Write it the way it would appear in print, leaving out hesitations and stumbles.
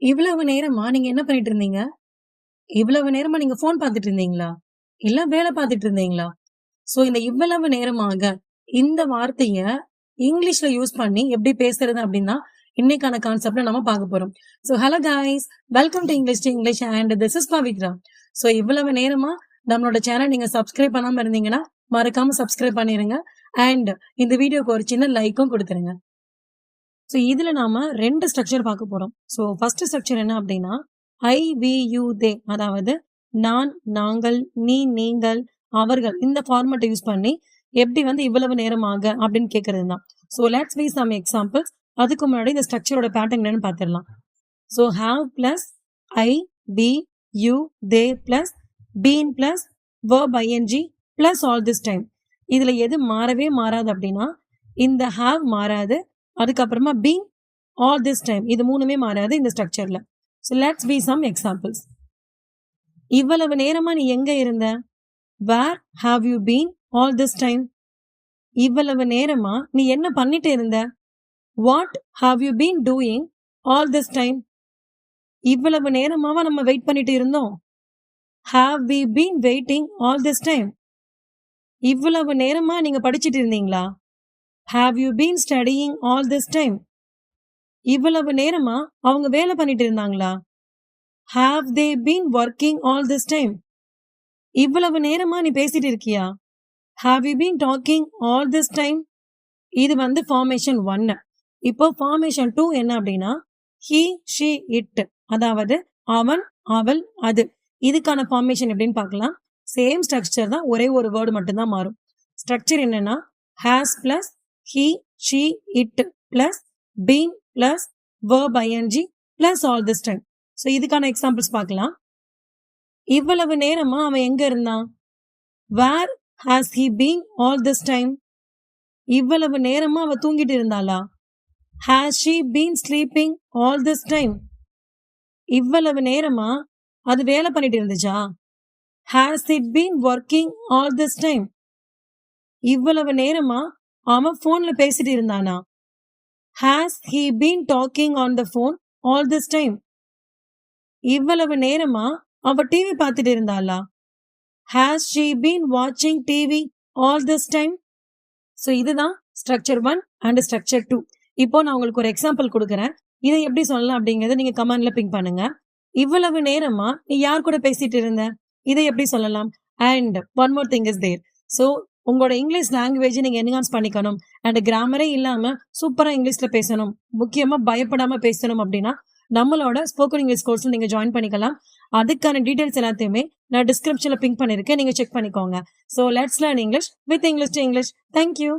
இவ்வளவு நேரமா நீங்க என்ன பண்ணிட்டு இருந்தீங்க? இவ்வளவு நேரமா நீங்க ஃபோன் பார்த்துட்டு இருந்தீங்களா? இல்ல வேலை பார்த்துட்டு இருந்தீங்களா? சோ இந்த இவ்வளவு நேரமாக இந்த வார்த்தைய இங்கிலீஷ்ல யூஸ் பண்ணி எப்படி பேசுறது அப்படின்னு தான் இன்னைக்கான கான்செப்ட்ல நம்ம பார்க்க போறோம். So hello guys, welcome to English and this is Pavithra. So இவ்வளவு நேரமா நம்மளோட சேனல் நீங்க சப்ஸ்கிரைப் பண்ணாம இருந்தீங்கன்னா மறக்காம சப்ஸ்கிரைப் பண்ணிருங்க. அண்ட் இந்த வீடியோக்கு ஒரு சின்ன லைக்கும் கொடுத்துருங்க. ஸோ இதுல நாம 2 ஸ்ட்ரக்சர் பார்க்க போறோம். ஸோ ஃபர்ஸ்ட் ஸ்ட்ரக்சர் என்ன அப்படின்னா ஐ, வி, யூ, தே, அதாவது நான், நாங்கள், நீ, நீங்கள், அவர்கள் இந்த ஃபார்மேட்டை யூஸ் பண்ணி எப்படி வந்து இவ்வளவு நேரமாக அப்படின்னு கேட்கறது தான். So let's be some examples. அதுக்கு முன்னாடி இந்த ஸ்ட்ரக்சரோட பேட்டர்ன் என்னன்னு பார்த்துடலாம். So have plus I, we, you, they plus been plus verb ing plus all this time. இதுல எது மாறவே மாறாது அப்படின்னா இந்த ஹாவ் மாறாது, அதுக்கப்புறமா பீன், ஆல் திஸ் டைம், இது மூணுமே மாறாது இந்த ஸ்ட்ரக்சர்ல. So let's be some examples. இவ்வளவு நேரமா நீ எங்க இருந்த? Where have you been all this time? இவ்வளவு நேரமா நீ என்ன பண்ணிட்டு இருந்த? What have you been doing all this time? இவ்வளவு நேரமாவா நம்ம வெயிட் பண்ணிட்டு இருந்தோம்? Have we been waiting all this time? இவ்வளவு நேரமா நீங்க படிச்சிட்டு இருந்தீங்களா? Have you been studying all this time? இவ்வளவு நேரமா அவங்க வேலை பண்ணிட்டு இருந்தாங்களா? Have they been working all this time? இவ்வளவு நேரமா நீ பேசிட்டு இருக்கியா? Have you been docking all this time? இது வந்து ஃபார்மேஷன் 1. இப்போ ஃபார்மேஷன் 2 என்ன அப்படின்னா ஹி, ஷி, இட், அதாவது அவன், அவள், அது. இதுக்கான ஃபார்மேஷன் எப்படின்னு பார்க்கலாம். சேம் ஸ்ட்ரக்சர் தான், ஒரே ஒரு வேர்டு மட்டும்தான் மாறும். ஸ்ட்ரக்சர் என்னன்னா has plus he, she, it plus been plus verb ing plus all this time. So இதுக்கான எக்ஸாம்பிள்ஸ் பார்க்கலாம். இவ்வளவு நேரமா அவன் எங்க இருந்தான்? Where has he been all this time? இவ்வளவு நேரமா அவ தூங்கிட்டு இருந்தாளா? Has she been sleeping all this time? இவ்வளவு நேரமா அது வேலை பண்ணிட்டு இருந்துச்சா? Has it been working all this time? இவ்வளவு நேரமா அவன் போன்ல பேசிட்டு இருந்தானா? Has he been talking on the phone all this time? இவ்வளவு நேரமா அவ டிவி பார்த்துட்டு இருந்தாளா? Has she been watching TV all this time? So இதுதான் ஸ்ட்ரக்சர் 1 அண்ட் ஸ்ட்ரக்சர் 2. இப்போ நான் உங்களுக்கு ஒரு எக்ஸாம்பிள் கொடுக்குறேன். இதை எப்படி சொல்லலாம் அப்படிங்கறத நீங்க கமெண்ட்ல பிங் பண்ணுங்க. இவ்வளவு நேரமா நீ யார் கூட பேசிட்டு இருந்த? இதை எப்படி சொல்லலாம்? And one more thing is there. So உங்களோட இங்கிலீஷ் லாங்குவேஜ் நீங்க என்ஹான்ஸ் பண்ணிக்கணும் அண்ட் கிராமரே இல்லாம சூப்பரா இங்கிலீஷ்ல பேசணும், முக்கியமா பயப்படாம பேசணும் அப்படின்னா நம்மளோட ஸ்போக்கன் இங்கிலீஷ் கோர்ஸ்ல நீங்க ஜாயின் பண்ணிக்கலாம். அதுக்கான டீடைல்ஸ் எல்லாத்தையுமே நான் டிஸ்கிரிப்ஷன்ல பிங்க் பண்ணிருக்கேன், நீங்க செக் பண்ணிக்கோங்க. So let's learn English with English to English. Thank you.